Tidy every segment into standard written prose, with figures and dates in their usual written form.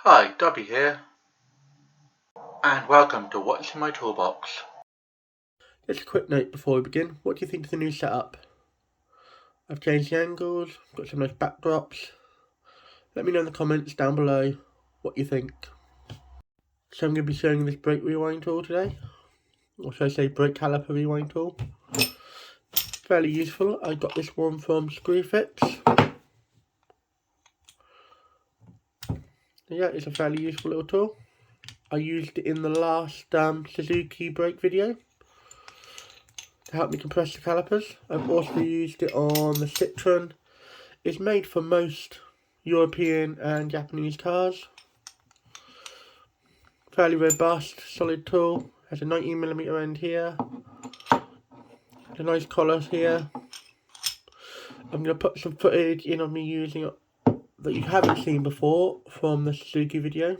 Hi, Dobby here, and welcome to What's in My Toolbox. Just a quick note before we begin, what do you think of the new setup? I've changed the angles, got some nice backdrops. Let me know in the comments down below what you think. So I'm going to be showing you this brake rewind tool today, or should I say brake caliper rewind tool. Fairly useful. I got this one from Screwfix. Yeah, it's a fairly useful little tool. I used it in the last Suzuki brake video to help me compress the calipers. I've also used it on the Citroen. It's made for most European and Japanese cars. Fairly robust, solid tool. Has a 19mm end here. A nice collar here. I'm going to put some footage in of me using it that you haven't seen before from the Suzuki video.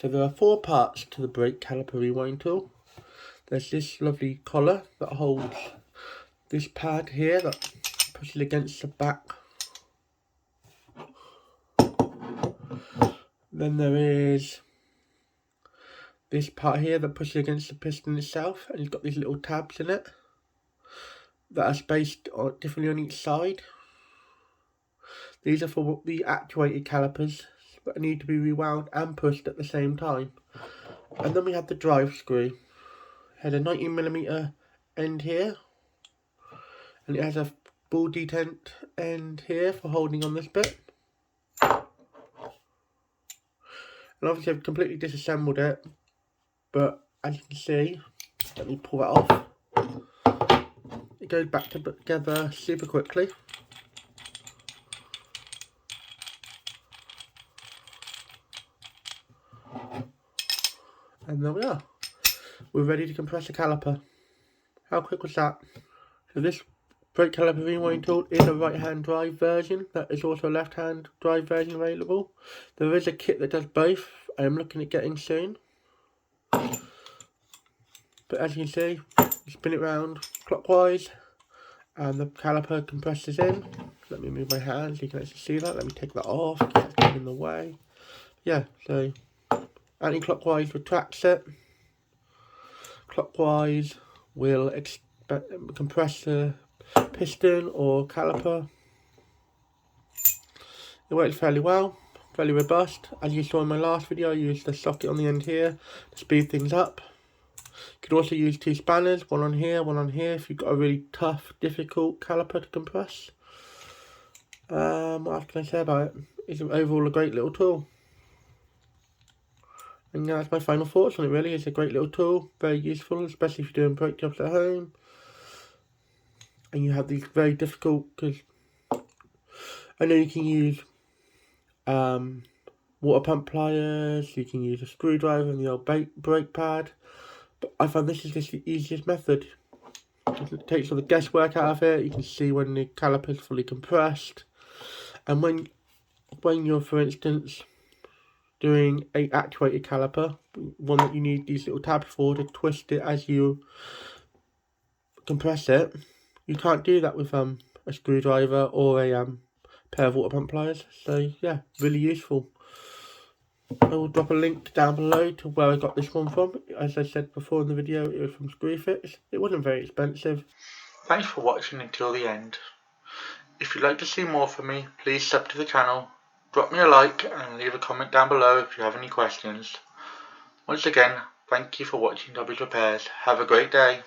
So there are 4 parts to the brake caliper rewind tool. There's this lovely collar that holds this pad here that pushes against the back. Then there is this part here that pushes against the piston itself, and you've got these little tabs in it that are spaced differently on each side. These are for the actuated calipers that need to be rewound and pushed at the same time. And then we have the drive screw. It has a 19mm end here, and it has a ball detent end here for holding on this bit. And obviously I've completely disassembled it, but as you can see, let me pull that off. It goes back together super quickly. And there we are. We're ready to compress a caliper. How quick was that? So this brake caliper rewind tool is a right hand drive version. There is also a left hand drive version available. There is a kit that does both. I am looking at getting soon. But as you can see, you spin it round clockwise and the caliper compresses in. Let me move my hand so you can actually see that. Let me take that off, get in the way. Yeah, so anti-clockwise retracts it. Clockwise will compress the piston or caliper. It works fairly well, fairly robust. As you saw in my last video, I used the socket on the end here to speed things up. You could also use 2 spanners, one on here if you've got a really tough, difficult caliper to compress. What else can I say about it? It's overall a great little tool. And that's my final thoughts on it really. It's a great little tool, very useful, especially if you're doing brake jobs at home. And you have these very difficult, because I know you can use water pump pliers, you can use a screwdriver and the old brake pad. But I find this is just the easiest method. It takes all the guesswork out of it. You can see when the caliper is fully compressed. And when you're, for instance, doing a actuated caliper, one that you need these little tabs for to twist it as you compress it, you can't do that with a screwdriver or a pair of water pump pliers. So yeah, really useful. I will drop a link down below to where I got this one from. As I said before in the video, it was from Screwfix. It wasn't very expensive. Thanks for watching until the end. If you'd like to see more from me, please sub to the channel, drop me a like and leave a comment down below if you have any questions. Once again, thank you for watching Dobby's Repairs. Have a great day.